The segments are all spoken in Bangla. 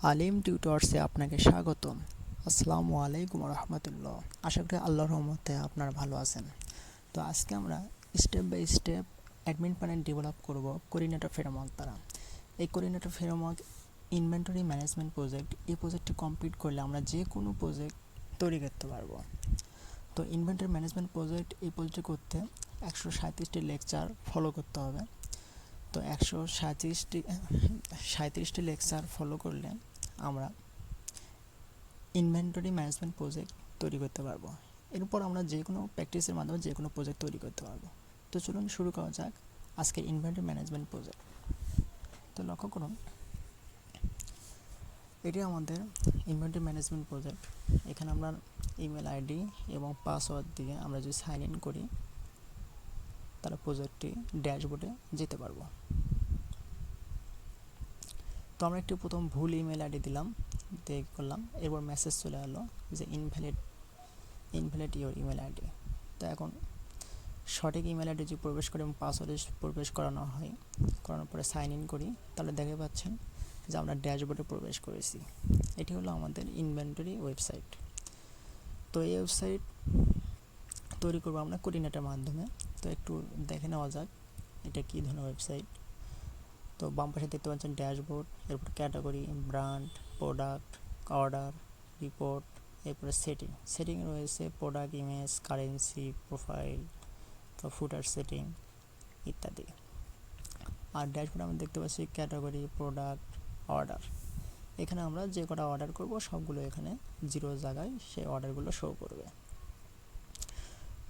আলিম টিউটর্সে আপনাকে স্বাগতম। আসসালামু আলাইকুম রহমতুল্লাহ। আশা করি আল্লাহর রহমতে আপনারা ভালো আছেন। তো আজকে আমরা step by step admin panel develop করব কোঅর্ডিনেটর ফ্রেমওয়ার্ক দ্বারা। এই coordinator framework inventory management project, এই প্রজেক্টটি কমপ্লিট করলে আমরা যে কোনো প্রজেক্ট তৈরি করতে পারবো। তো ইনভেন্টরি ম্যানেজমেন্ট প্রজেক্ট, এই প্রজেক্টটি করতে 137টি লেকচার ফলো করতে হবে। তো 137টি লেকচার ফলো করলে আমরা ইনভেন্টরি ম্যানেজমেন্ট প্রজেক্ট তৈরি করতে পারবো। এরপর আমরা যে কোনো প্র্যাকটিসের মাধ্যমে যে কোনো প্রজেক্ট তৈরি করতে পারবো। তো চলুন শুরু করা যাক আজকের ইনভেন্টরি ম্যানেজমেন্ট প্রজেক্ট। তো লক্ষ্য করুন, এটি আমাদের ইনভেন্টরি ম্যানেজমেন্ট প্রজেক্ট। এখানে আমরা ইমেল আইডি এবং পাসওয়ার্ড দিয়ে আমরা যদি সাইন ইন করি তাহলে প্রজেক্টটি ড্যাশবোর্ডে যেতে পারবো। তো আমরা একটি প্রথম ভুল ইমেল আইডি দিলাম, দিয়ে করলাম, এরপর মেসেজ চলে এলো যে ইনভ্যালিড ইওর ইমেল আইডি। তো এখন সঠিক ইমেল আইডি যদি প্রবেশ করে এবং পাসওয়ার্ডে প্রবেশ করানো হয়, করানোর পরে সাইন ইন করি, তাহলে দেখতে পাচ্ছেন যে আমরা ড্যাশবোর্ডে প্রবেশ করেছি। এটি হলো আমাদের ইনভেন্টরি ওয়েবসাইট। তো এই ওয়েবসাইট তৈরি করবো আমরা কোঅর্ডিনেটরের মাধ্যমে। তো একটু দেখে নেওয়া যাক এটা কী ধরনের ওয়েবসাইট। তো বাম পাশে দেখতে পাচ্ছেন ড্যাশবোর্ড, এরপর category, brand, product, order, report, এরপরে সেটিংয়ে রয়েছে প্রোডাক্ট, ইমেজ, কারেন্সি, প্রোফাইল, তো ফুটার সেটিং ইত্যাদি। আর ড্যাশবোর্ডে আমরা দেখতে পাচ্ছি ক্যাটাগরি, প্রোডাক্ট, অর্ডার। এখানে আমরা যে কটা অর্ডার করব সবগুলো এখানে জিরো জায়গায় সেই অর্ডারগুলো শো করবে।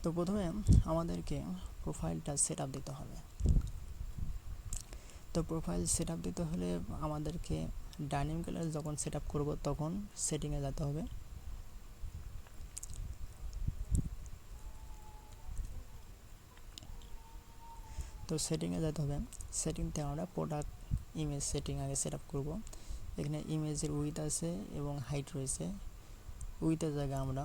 তো প্রথমে আমাদেরকে প্রোফাইলটা সেট আপ দিতে হবে। তো প্রোফাইল সেট আপ দিতে হলে আমাদেরকে ডাইনামিক গ্যালারি যখন সেট আপ করবো তখন সেটিংয়ে যেতে হবে। তো সেটিংয়ে যেতে হবে, সেটিংতে আমরা প্রোডাক্ট ইমেজ সেটিং আগে সেট আপ করবো। এখানে ইমেজের উইথ আছে এবং হাইট রয়েছে। উইথের জায়গায় আমরা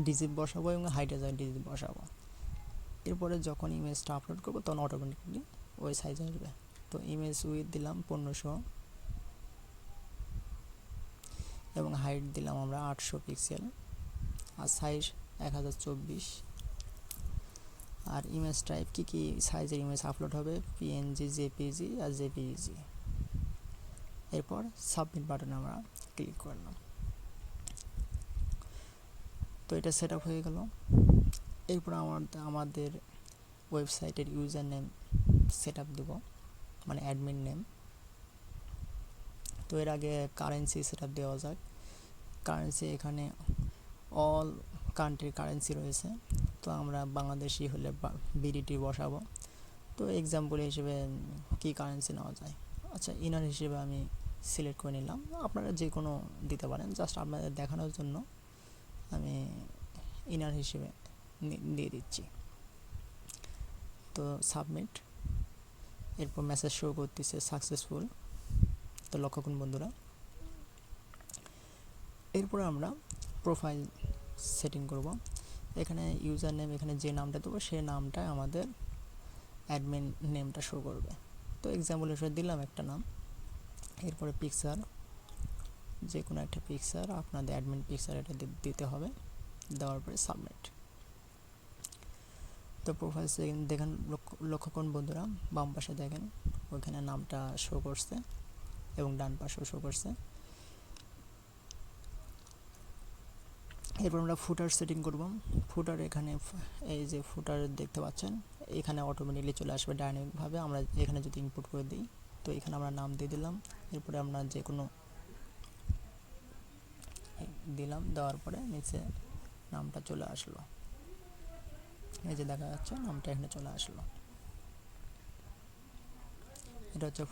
ডিজিট বসাবো এবং হাইটের জায়গায় ডিজিট বসাবো। এরপরে যখন ইমেজটা আপলোড করবো তখন অটোমেটিকলি ওই সাইজ আসবে। তো ইমেজ উইথ দিলাম 1500 এবং হাইট দিলাম আমরা 800 পিক্সেল, আর সাইজ 1024। আর ইমেজ টাইপ কী সাইজের ইমেজ আপলোড হবে, পিএনজি, জেপিজি আর জেপিইজি। এরপর সাবমিট বাটনে আমরা ক্লিক করলাম। তো এটা সেট আপ হয়ে গেল। এরপর আমাদের ওয়েবসাইটের ইউজার নেম সেট আপ দেবো, মানে অ্যাডমিন নেম। তো এর আগে কারেন্সি সেট আপ দেওয়া যাক। কারেন্সি এখানে অল কান্ট্রির কারেন্সি রয়েছে। তো আমরা বাংলাদেশি হলে বিডিটি বসাবো। তো এক্সাম্পল হিসেবে কি কারেন্সি নেওয়া যায়, আচ্ছা ইনার হিসেবে আমি সিলেক্ট করে নিলাম। আপনারা যে কোনো দিতে পারেন, জাস্ট আপনাদের দেখানোর জন্য আমি ইনার হিসেবে দিয়ে দিচ্ছি। তো সাবমিট, এরপর মেসেজ শো করতেছে সাকসেসফুল। তো লক্ষ্য করুন বন্ধুরা, এরপর আমরা প্রোফাইল সেটিং করব। এখানে ইউজার নেম, এখানে যে নামটা দেবো সেই নামটা আমাদের অ্যাডমিন নেমটা শো করবে। তো এক্সাম্পল হিসেবে দিলাম একটা নাম। এরপরে পিকচার, যে কোনো একটা পিকচার, আপনাদের অ্যাডমিন পিকচার এটা দিতে হবে। দেওয়ার পরে সাবমিট। তো প্রোফাইল দেখেন, লক্ষ্য করুন বন্ধুরা, বাম পাশে দেখেন ওইখানে নামটা শো করছে এবং ডান পাশেও শো করছে। এরপর আমরা ফুটার সেটিং করব। ফুটার এখানে এই যে ফুটার দেখতে পাচ্ছেন, এখানে অটোমেটিকলি চলে আসবে ডাইনামিকভাবে। আমরা এখানে যদি ইনপুট করে দিই, তো এখানে আমরা নাম দিয়ে দিলাম। এরপরে আমরা যে কোনো দিলাম, দেওয়ার পরে নিচে নামটা চলে আসলো। এই যে দেখা যাচ্ছে নামটা এখানে চলে আসলো। এটা হচ্ছে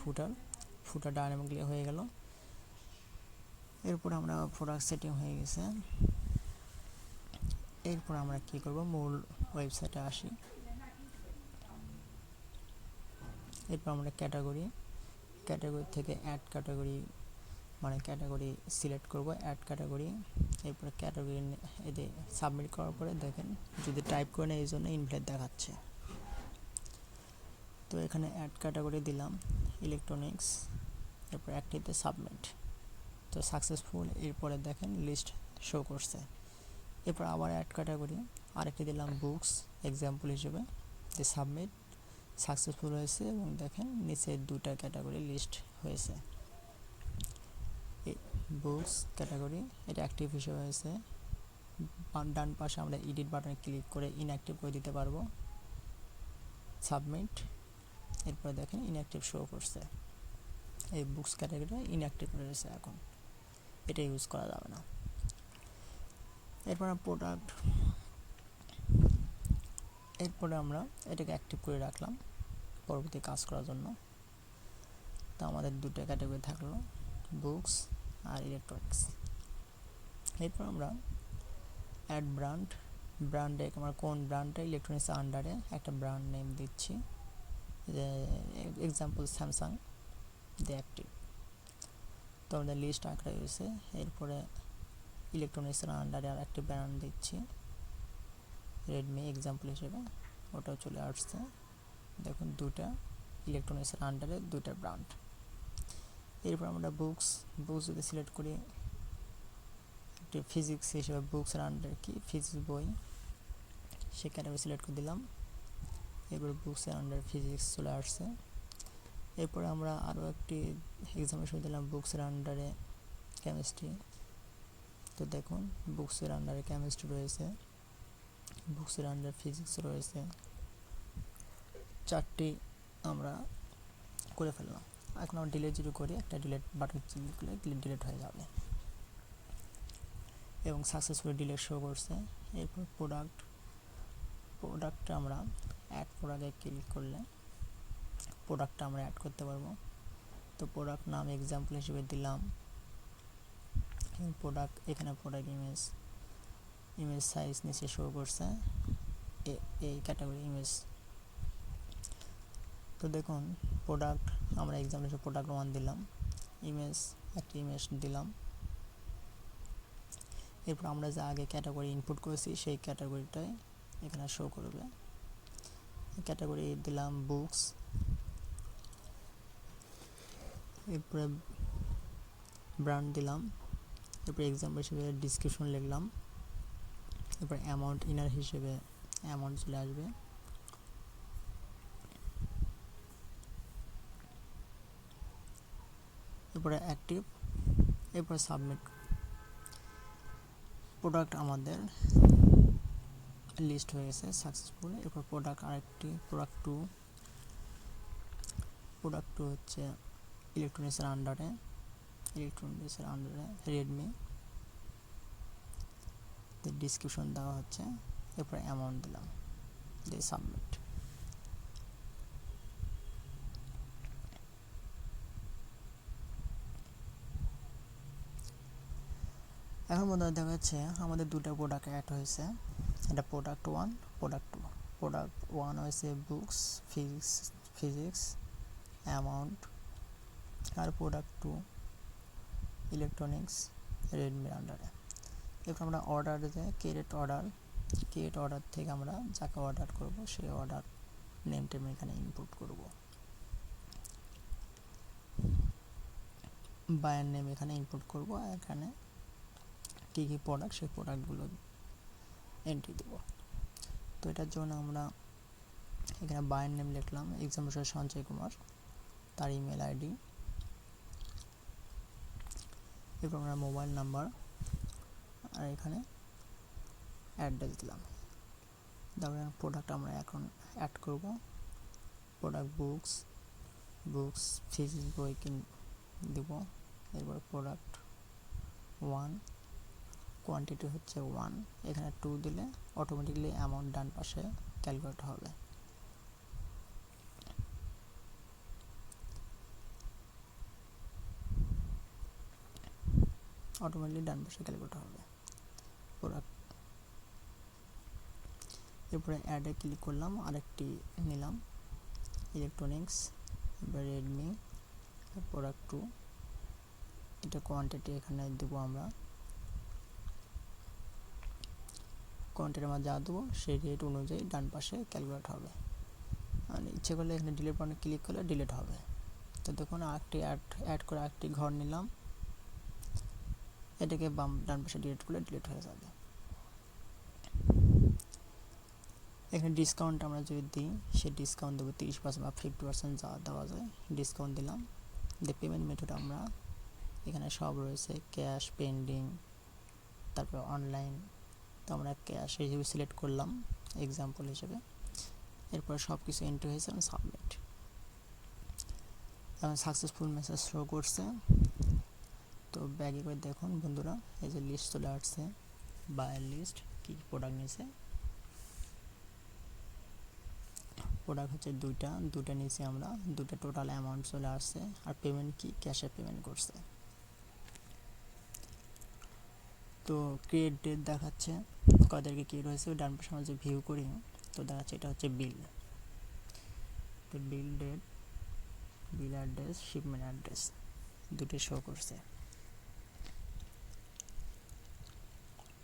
ফুটার ডাইনামিকলি হয়ে গেল। এরপর আমরা প্রোডাক্ট সেটিং হয়ে গেছে। এরপর আমরা কি করব, মূল ওয়েবসাইটে আসি। এরপর আমরা ক্যাটাগরি থেকে অ্যাড ক্যাটাগরি, মানে ক্যাটাগরি সিলেক্ট করব, অ্যাড ক্যাটাগরি। এরপরে ক্যাটাগরি এতে সাবমিট করার পরে দেখেন যদি টাইপ করে নেয় এই জন্য ইনভ্যালিড দেখাচ্ছে। তো এখানে অ্যাড ক্যাটাগরি দিলাম ইলেকট্রনিক্স, এরপর একটিতে সাবমিট। তো সাকসেসফুল, এরপরে দেখেন লিস্ট শো করছে। এরপর আবার অ্যাড ক্যাটাগরি আরেকটি দিলাম বুকস এক্সাম্পল হিসেবে, যে সাবমিট সাকসেসফুল হয়েছে এবং দেখেন নিচে দুটা ক্যাটাগরি লিস্ট হয়েছে। বুকস ক্যাটাগরি এটা অ্যাক্টিভ হিসেবে হয়েছে। ডান পাশে আমরা এডিট বাটনে ক্লিক করে ইনঅ্যাক্টিভ করে দিতে পারবো। সাবমিট, এরপর দেখেন ইনঅ্যাক্টিভ শো করছে। এই বুকস ক্যাটাগরিটা ইনঅ্যাক্টিভ রয়েছে, এখন এটা ইউজ করা যাবে না। এরপর প্রোডাক্ট, এরপরে আমরা এটাকে অ্যাক্টিভ করে রাখলাম পরবর্তী কাজ করার জন্য। তো আমাদের দুটো ক্যাটাগরি থাকলো, বুকস আর ইলেকট্রনিক্স। এরপর আমরা অ্যাড ব্র্যান্ড, ব্র্যান্ডে আমরা কোন ব্র্যান্ডটা ইলেকট্রনিক্স আন্ডারে একটা ব্র্যান্ড নেম দিচ্ছি, যে এক্সাম্পল স্যামসাং দি অ্যাক্টিভ। তো আমাদের লিস্ট আঁকড়া হয়েছে। এরপরে ইলেকট্রনিক্সের আন্ডারে আর একটি ব্র্যান্ড দিচ্ছি রেডমি এক্সাম্পল হিসেবে, ওটাও চলে আসছে। দেখুন দুটা ইলেকট্রনিক্সের আন্ডারে দুটা ব্র্যান্ড। এরপর আমরা বুকস যদি সিলেক্ট করি, একটি ফিজিক্স হিসেবে বুকসের আন্ডারে কি ফিজিক্স বই, সে ক্যাটাগরি সিলেক্ট করে দিলাম। এরপর বুকসের আন্ডার ফিজিক্স চলে আসছে। এরপরে আমরা আরও একটি এক্সাম্পল হিসেবে দিলাম বুকসের আন্ডারে কেমিস্ট্রি। তো দেখুন বুকসের আন্ডারে কেমিস্ট্রি রয়েছে, বুকসের আন্ডার ফিজিক্স রয়েছে, চারটি আমরা করে ফেললাম। এখন আমরা ডিলিট যদি করি, একটা ডিলিট বাটন ক্লিক করলে ডিলিট হয়ে যাবে এবং সাকসেসফুলি ডিলিট শো করছে। এরপর প্রোডাক্টটা আমরা অ্যাড প্রোডাক্টে ক্লিক করলে প্রোডাক্টটা আমরা অ্যাড করতে পারবো। তো প্রোডাক্ট নাম এক্সাম্পল হিসেবে দিলাম প্রোডাক্ট, এখানে প্রোডাক্ট ইমেজ সাইজ নিচে শো করছে, এই ক্যাটাগরি ইমেজ। তো দেখুন প্রোডাক্ট আমরা এক্সাম্পল হিসেবে প্রোডাক্ট 1 দিলাম, ইমেজ একটি ইমেজ দিলাম। এরপর আমরা যে আগে ক্যাটাগরি ইনপুট করেছি সেই ক্যাটাগরিটাই এখানে শো করবে। ক্যাটাগরি দিলাম বুকস, এরপরে ব্র্যান্ড দিলাম, এরপর এক্সাম্পল হিসেবে ডিসক্রিপশন লিখলাম, এরপর অ্যামাউন্ট ইনার হিসেবে অ্যামাউন্ট চলে আসবে। এরপরে অ্যাক্টিভ, এরপরে সাবমিট। প্রোডাক্ট আমাদের লিস্ট হয়ে গেছে সাকসেসফুল। এরপর প্রোডাক্ট আরেকটি প্রোডাক্ট টু হচ্ছে ইলেকট্রনিক্সের আন্ডারে রেডমি, ডিসক্রিপশন দেওয়া হচ্ছে, এরপর অ্যামাউন্ট দিলাম, দিয়ে সাবমিট। এখন মধ্যে দেখা যাচ্ছে আমাদের দুটো প্রোডাক্ট অ্যাড হয়েছে। এটা প্রোডাক্ট 1 প্রোডাক্ট 2। প্রোডাক্ট 1 হয়েছে বুকস ফিজিক্স অ্যামাউন্ট, আর প্রোডাক্ট 2 ইলেকট্রনিক্স রেডমির আন্ডারে। এরপর আমরা অর্ডার যে ক্রিয়েট অর্ডার থেকে আমরা যাকে অর্ডার করব সেই অর্ডার নেমটা আমি এখানে ইনপুট করব, বায়ার নেম এখানে ইনপুট করব, আর এখানে কী কী প্রোডাক্ট সেই প্রোডাক্টগুলো এন্ট্রি দেব। তো এটার জন্য আমরা এখানে বায়ার নেম লিখলাম এক্সাম্পল সঞ্জয় কুমার, তার ইমেল আইডি, এরপর আমরা মোবাইল নাম্বার আর এখানে অ্যাড্রেস দিলাম। তারপরে প্রোডাক্ট আমরা এখন অ্যাড করব, প্রোডাক্ট বুকস ফিজিক্স বই দিব। এরপর প্রোডাক্ট 1 কোয়ান্টিটি হচ্ছে 1, এখানে 2 দিলে অটোমেটিকলি অ্যামাউন্ট ডান পাশে ক্যালকুলেট হবে। প্রোডাক্ট, এরপরে অ্যাডে ক্লিক করলাম, আরেকটি নিলাম ইলেকট্রনিক্স, এবার রেডমি প্রোডাক্ট 2, এটা কোয়ান্টিটি এখানে দেবো আমরা, কোয়ান্টিটি আমরা যা দেবো সেই রেট অনুযায়ী ডান পাশে ক্যালকুলেট হবে। আর ইচ্ছে করলে এখানে ডিলিট বাটনে ক্লিক করলে ডিলিট হবে। তো দেখুন আরেকটি অ্যাড করে আরেকটি ঘর নিলাম, এটাকে ডান পাশে ডিলিট করলে ডিলিট হয়ে যাবে। এখানে ডিসকাউন্ট আমরা যদি দিই, সে ডিসকাউন্ট দেবো 30% বা 50% যা দেওয়া যায় ডিসকাউন্ট দিলাম। পেমেন্ট মেথড আমরা এখানে সব রয়েছে, ক্যাশ, পেন্ডিং, তারপর অনলাইন। তো আমরা ক্যাশ হিসেবে সিলেক্ট করলাম এক্সাম্পল হিসেবে। এরপর সব কিছু এন্ট্রি হয়েছে এবং সাবমিট। এবং সাকসেসফুল মেসেজ শো করছে। তো ব্যাগে করে দেখুন বন্ধুরা, এই যে লিস্ট চলে আসছে, বায়ার লিস্ট, কী প্রোডাক্ট নিয়েছে। প্রোডাক্ট হচ্ছে দুইটা নিয়েছি আমরা, দুটো টোটাল অ্যামাউন্ট চলে আসছে। আর পেমেন্ট কি, ক্যাশে পেমেন্ট করছে। তো ক্রিয়েট ডেট দেখাচ্ছে কদেরকে ক্রিয়েট হয়েছে। ডান পাশে আমরা যে ভিউ করি তো দেখাচ্ছে এটা হচ্ছে বিল। তো বিল ডেট, বিল অ্যাড্রেস, শিপমেন্ট অ্যাড্রেস দুটোই শো করছে।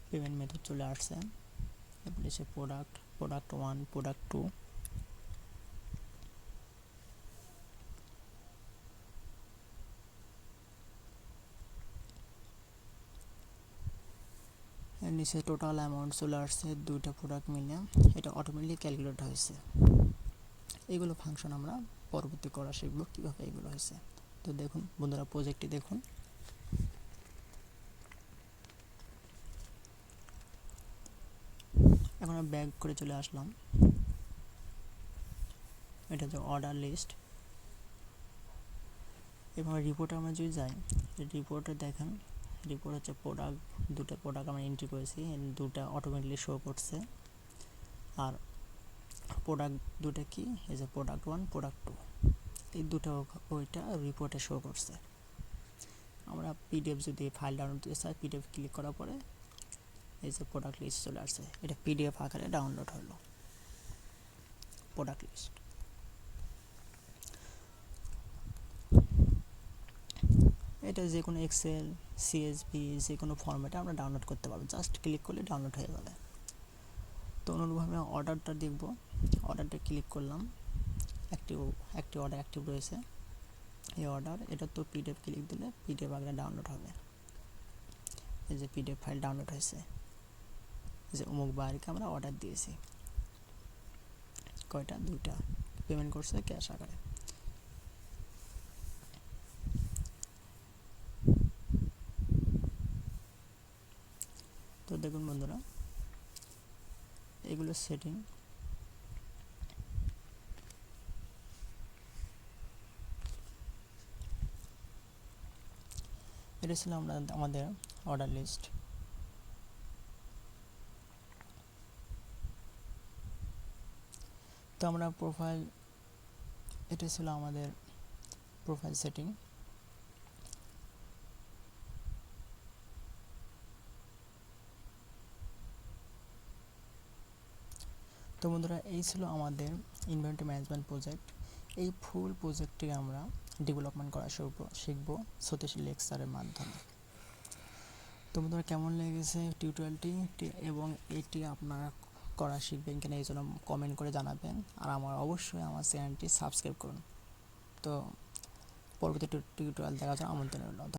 পেমেন্ট মেথড চলে আসছে। এরপর এসে প্রোডাক্ট 1, প্রোডাক্ট 2। এর নিচে টোটাল অ্যামাউন্ট চলে আসছে, দুইটা প্রোডাক্ট মিলে এটা অটোমেটিকলি ক্যালকুলেট হয়েছে। এগুলো ফাংশন আমরা পরবর্তী করা শিখব কীভাবে এগুলো হয়েছে। তো দেখুন বন্ধুরা, প্রজেক্টটি দেখুন। এখন আমরা ব্যাক করে চলে আসলাম। এটা হচ্ছে অর্ডার লিস্ট। এবং রিপোর্টে আমরা যদি যাই, রিপোর্টে দেখেন, রিপোর্ট হচ্ছে দুটো প্রোডাক্ট আমরা এন্ট্রি করেছি, দুটা অটোমেটিকলি শো করছে। আর প্রোডাক্ট দুটো কি, এই যে প্রোডাক্ট 1, প্রোডাক্ট 2, এই দুটো ওইটা রিপোর্টে শো করছে। আমরা পিডিএফ যদি ফাইল ডাউনলোড দিতে চাই, পিডিএফ ক্লিক করার পরে এই যে প্রোডাক্ট লিস্ট চলে আসছে, এটা পিডিএফ আকারে ডাউনলোড হলো প্রোডাক্ট লিস্ট। এটা যে কোনো এক্সেল, সিএসভি, যে কোনো ফরম্যাটে আমরা ডাউনলোড করতে পারবো, জাস্ট ক্লিক করলে ডাউনলোড হয়ে যাবে। তো অনুরূপভাবে অর্ডারটা দেখব। অর্ডারটা ক্লিক করলাম, একটি অর্ডার অ্যাক্টিভ রয়েছে। এই অর্ডার, এটা তো পিডিএফ ক্লিক দিলে পিডিএফ আকারে ডাউনলোড হবে। এই যে পিডিএফ ফাইল ডাউনলোড হয়েছে, এই যে অমুক বাইরকে আমরা অর্ডার দিয়েছি, কয়টা, 2টা, পেমেন্ট করছে ক্যাশ আকারে। তো দেখুন বন্ধুরা, এগুলো সেটিং। এটা ছিল আমাদের অর্ডার লিস্ট। তো আমরা প্রোফাইল, এটা ছিল আমাদের প্রোফাইল সেটিং। তো বন্ধুরা, এই ছিল আমাদের ইনভেন্টরি ম্যানেজমেন্ট প্রজেক্ট। এই ফুল প্রজেক্টটি আমরা ডেভেলপমেন্ট করা শিখব সতীশ লেকচারের মাধ্যমে। তো বন্ধুরা, কেমন লেগেছে টিউটোরিয়ালটি এবং এটি আপনারা করা শিখবেন কিনা এই জন্য কমেন্ট করে জানাবেন। আর অবশ্যই আমার চ্যানেলটি সাবস্ক্রাইব করুন। তো পরবর্তী টিউটোরিয়াল দেখার জন্য আমন্ত্রণ রইল।